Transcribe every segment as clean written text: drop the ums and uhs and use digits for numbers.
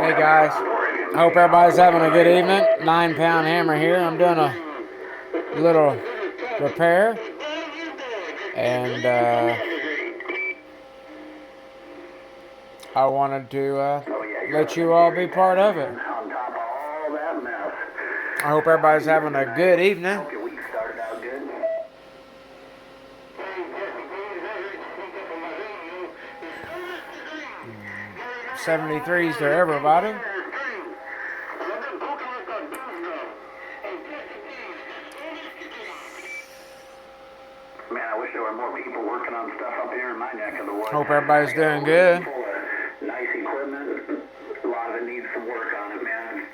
Hey guys, I hope everybody's having a good evening. 9 pound hammer here. I'm doing a little repair, and I wanted to let you all be part of it. I hope everybody's having a good evening. 73s to everybody. Man, I wish there were more people working on stuff up here in my neck of the woods. Hope everybody's doing good. Nice equipment. A lot of it needs some work on it, man.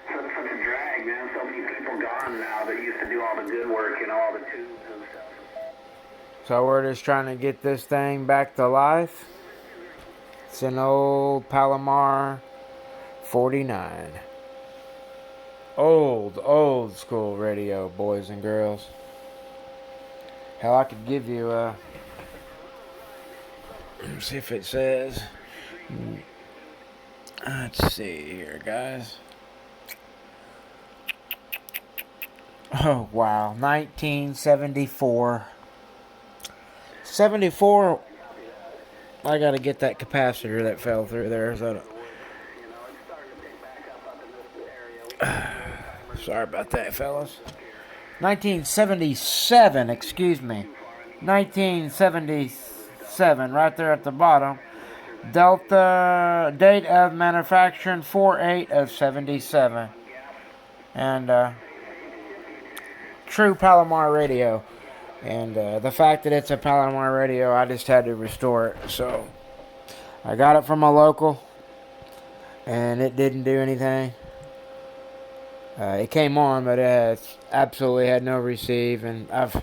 Such a drag, man. So many people gone now that used to do all the good work, all the tubes and stuff. So we're just trying to get this thing back to life. It's an old Palomar 49. Old school radio, boys and girls. Hell, I could give you let's see if it says. Let's see here, guys. Oh, wow. 1974. 74. I gotta get that capacitor that fell through there. So sorry about that, fellas. 1977, excuse me. 1977, right there at the bottom. Delta, date of manufacturing 4/8 of 77. And true Palomar radio. And the fact that it's a Palomar radio, I just had to restore it. So I got it from a local, and it didn't do anything. It came on, but it absolutely had no receive. And I've,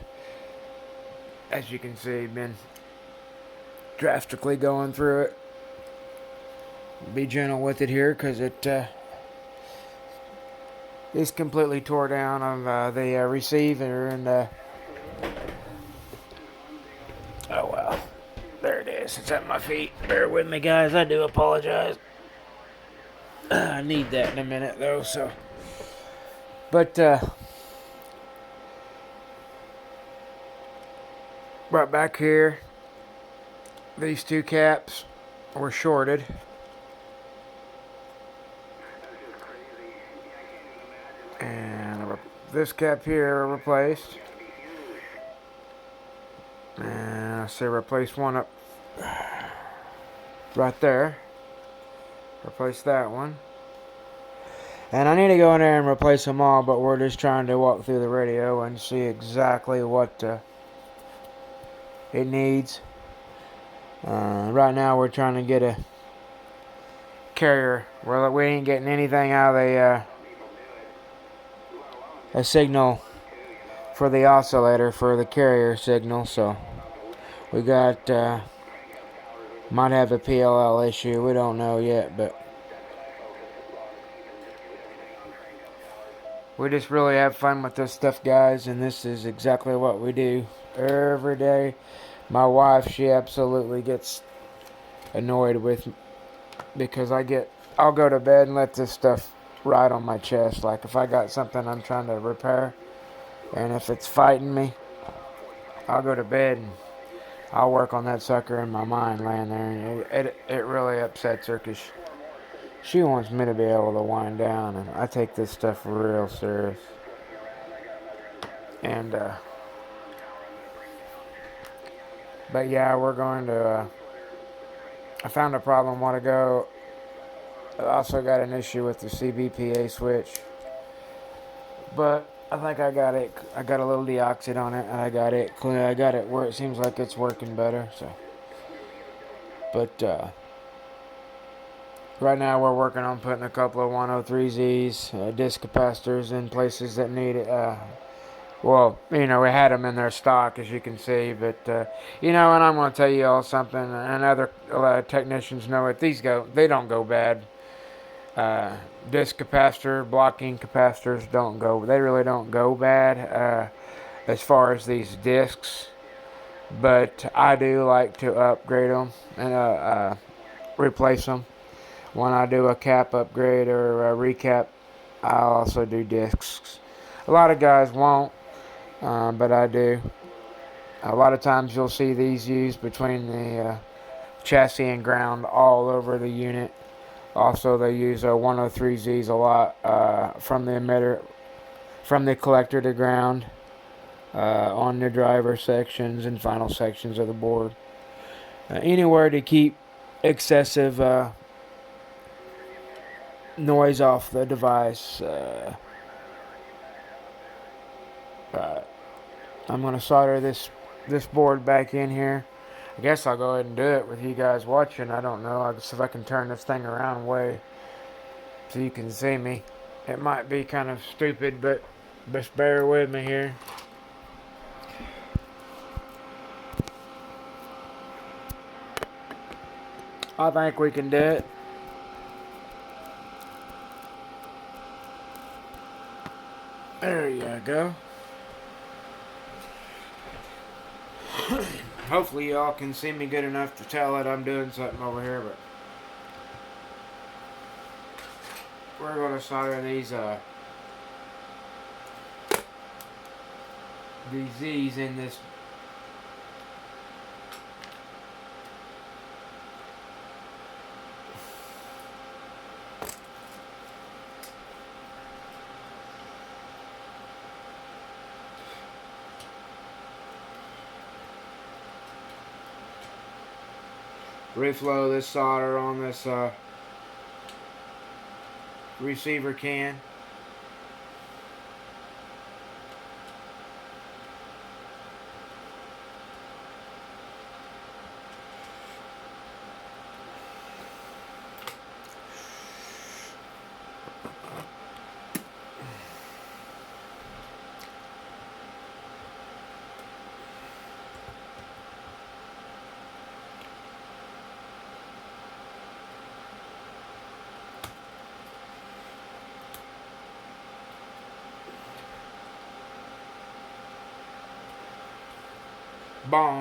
as you can see, been drastically going through it. Be gentle with it here, because it is completely tore down on the receiver. And oh well, there it is. It's at my feet. Bear with me, guys. I do apologize. I need that in a minute, though. So, but right back here, these two caps were shorted. And this cap here replaced. And I say replace one up right there. Replace that one. And I need to go in there and replace them all, but we're just trying to walk through the radio and see exactly what it needs. Right now we're trying to get a carrier. Well, we ain't getting anything out of a signal for the oscillator for the carrier signal, so we got might have a PLL issue. We don't know yet, but we just really have fun with this stuff, guys, and this is exactly what we do every day. My wife, she absolutely gets annoyed with me because I'll go to bed and let this stuff ride on my chest. Like if I got something I'm trying to repair, and if it's fighting me, I'll go to bed and I'll work on that sucker in my mind laying there. And it really upsets her because she wants me to be able to wind down, and I take this stuff real serious. And but yeah, we're going to I found a problem a while ago. I also got an issue with the CBPA switch, but I think I got it. I got a little deoxit on it, and I got it clean. I got it where it seems like it's working better. So, but right now we're working on putting a couple of 103Zs, disc capacitors in places that need it. Well, we had them in their stock, as you can see, but and I'm going to tell you all something, and other technicians know it. They don't go bad. Disc capacitor, blocking capacitors they really don't go bad as far as these discs, but I do like to upgrade them and replace them when I do a cap upgrade or a recap, I also do discs. A lot of guys won't, but I do. A lot of times you'll see these used between the chassis and ground all over the unit. Also, they use 103Zs a lot from the emitter, from the collector to ground on the driver sections and final sections of the board. Anywhere to keep excessive noise off the device. I'm going to solder this board back in here. I guess I'll go ahead and do it with you guys watching. I don't know. I'll see if I can turn this thing around way so you can see me. It might be kind of stupid, but just bear with me here. I think we can do it. There you go. Hopefully y'all can see me good enough to tell that I'm doing something over here, but we're going to solder these Z's in this. Reflow this solder on this receiver can.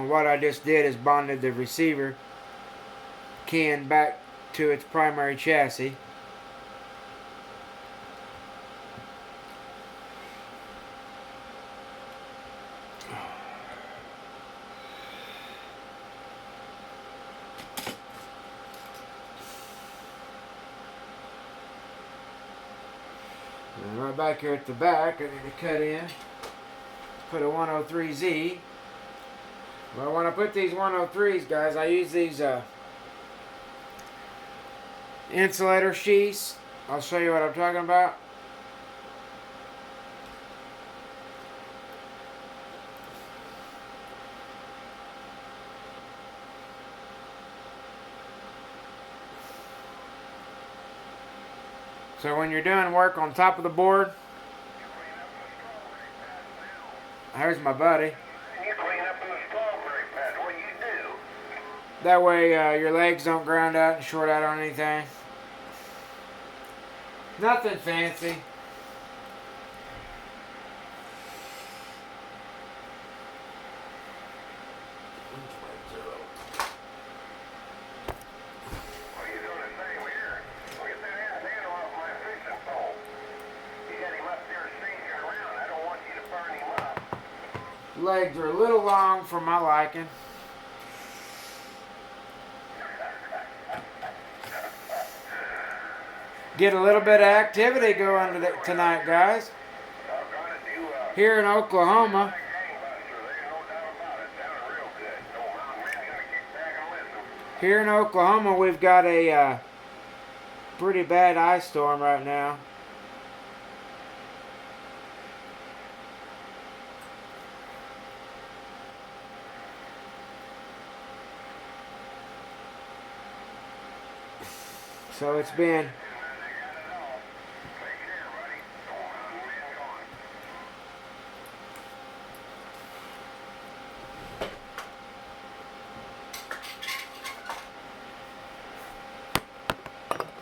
What I just did is bonded the receiver can back to its primary chassis. And right back here at the back, I need to cut in, put a 103Z. Well, when I put these 103s, guys, I use these insulator sheaths. I'll show you what I'm talking about. So when you're doing work on top of the board, here's my buddy. That way your legs don't ground out and short out on anything. Nothing fancy. Legs are a little long for my liking. Get a little bit of activity going tonight, guys. Here in Oklahoma, we've got a pretty bad ice storm right now. So it's been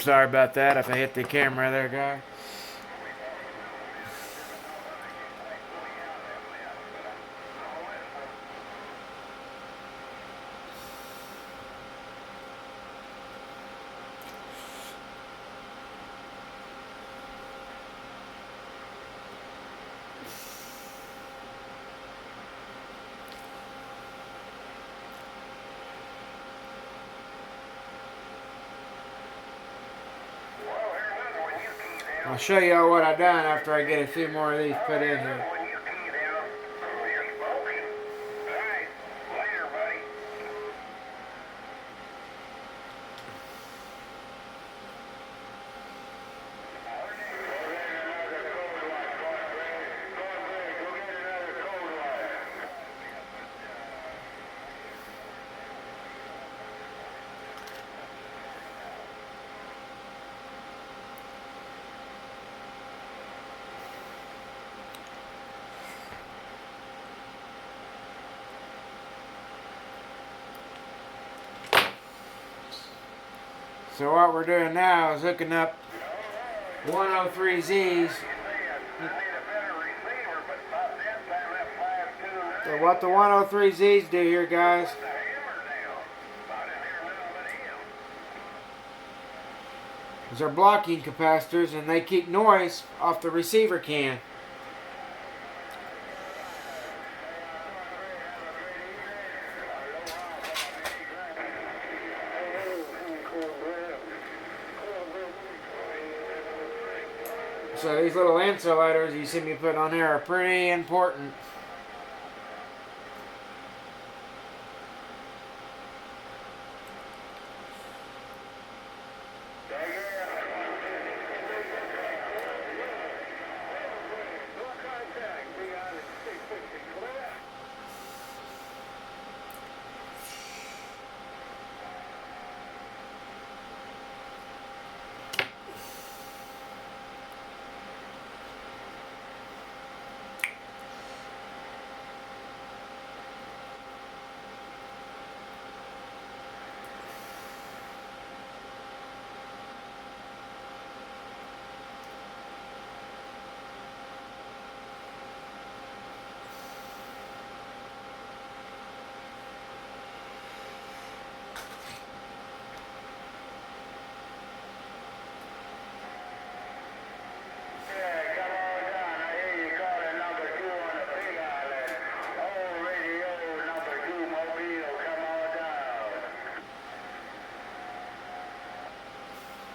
sorry about that if I hit the camera there, guys. I'll show y'all what I done after I get a few more of these put in here. When you key down, you're smoking. All right, later, buddy. So what we're doing now is hooking up 103Zs. So what the 103Zs do here, guys, is they're blocking capacitors and they keep noise off the receiver can. So these little insulators you see me put on here are pretty important.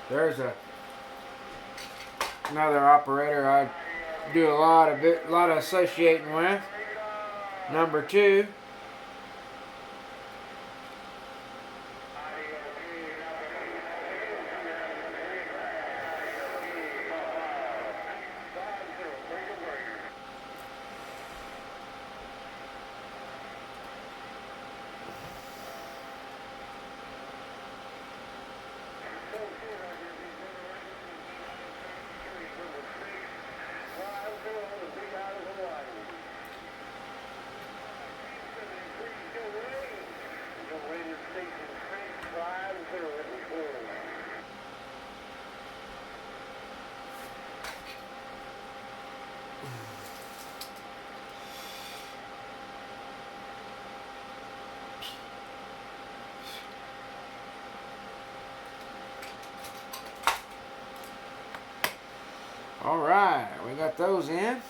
There's another operator I do a lot of associating with. Number 2. Alright, we got those in.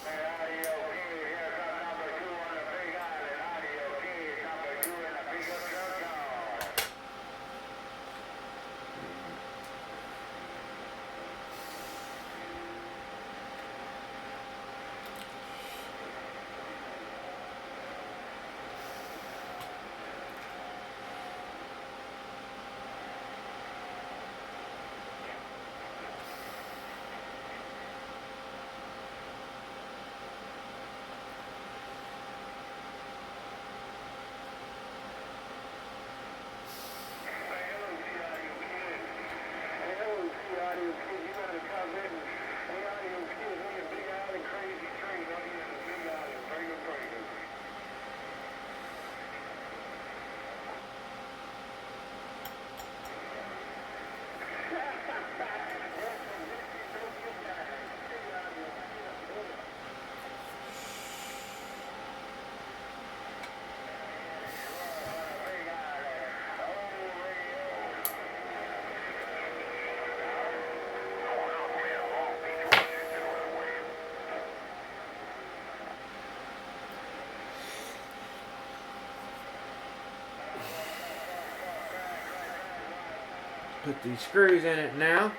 Put these screws in it now.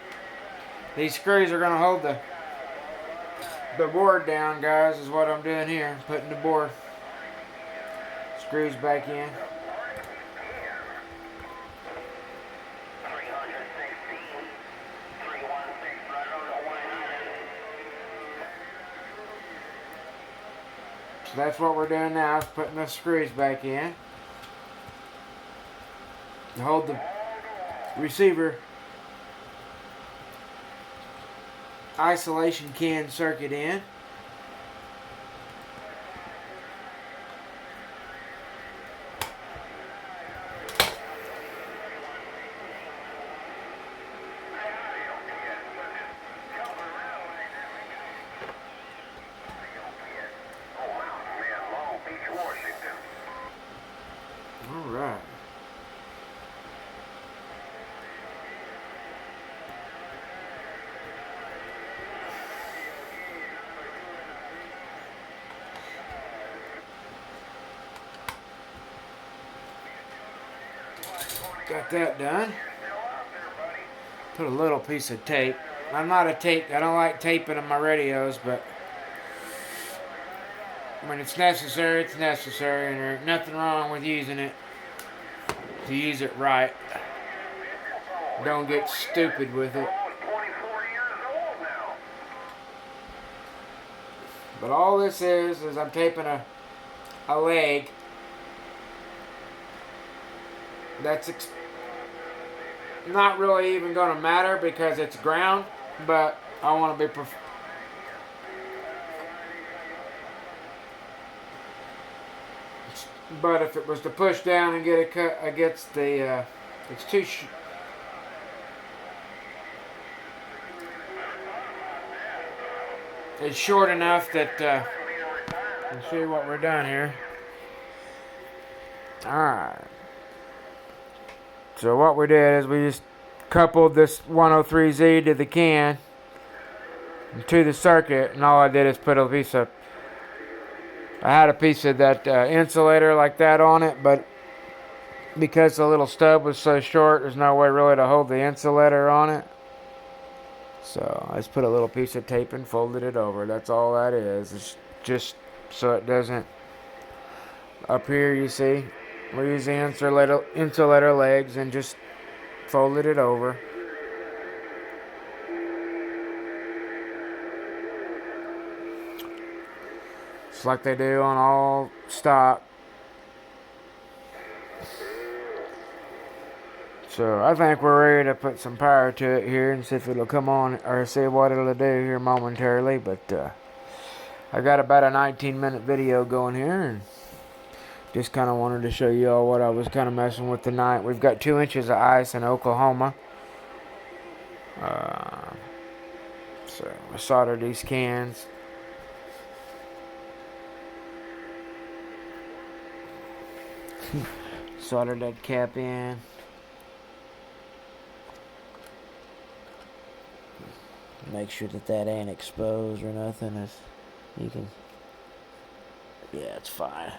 These screws are going to hold the board down, guys, is what I'm doing here. Putting the board screws back in. So that's what we're doing now, is putting the screws back in to hold the receiver isolation can circuit in. All right. Got that done. Put a little piece of tape. I'm not a tape. I don't like taping on my radios, but when it's necessary, it's necessary, and there's nothing wrong with using it to use it right. Don't get stupid with it. But all this is I'm taping a leg that's not really even going to matter because it's ground, but I want to be but if it was to push down and get a cut against the it's too it's short enough that let's see what we're done here. Alright, so what we did is we just coupled this 103Z to the can and to the circuit, and all I did is put a piece of I had a piece of that insulator like that on it, but because the little stub was so short, there's no way really to hold the insulator on it. So I just put a little piece of tape and folded it over. That's all that is. It's just so it doesn't. Up here you see, we use the insulator legs and just folded it over. Just like they do on all stock. So I think we're ready to put some power to it here and see if it'll come on or see what it'll do here momentarily. But I got about a 19-minute video going here and just kind of wanted to show you all what I was kind of messing with tonight. We've got 2 inches of ice in Oklahoma. So I soldered these cans. Soldered that cap in. Make sure that ain't exposed or nothing. As you can, yeah, it's fine.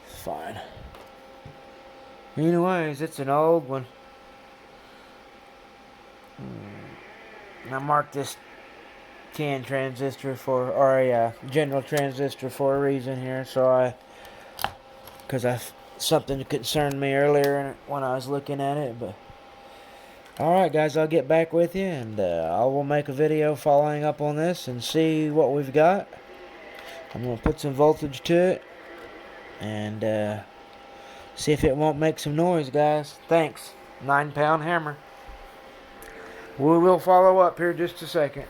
It's fine. Anyways, it's an old one. And I marked this can transistor or a general transistor for a reason here. So because something concerned me earlier when I was looking at it, but. Alright guys, I'll get back with you and I will make a video following up on this and see what we've got. I'm going to put some voltage to it and see if it won't make some noise, guys. Thanks. 9-pound hammer. We will follow up here just a second.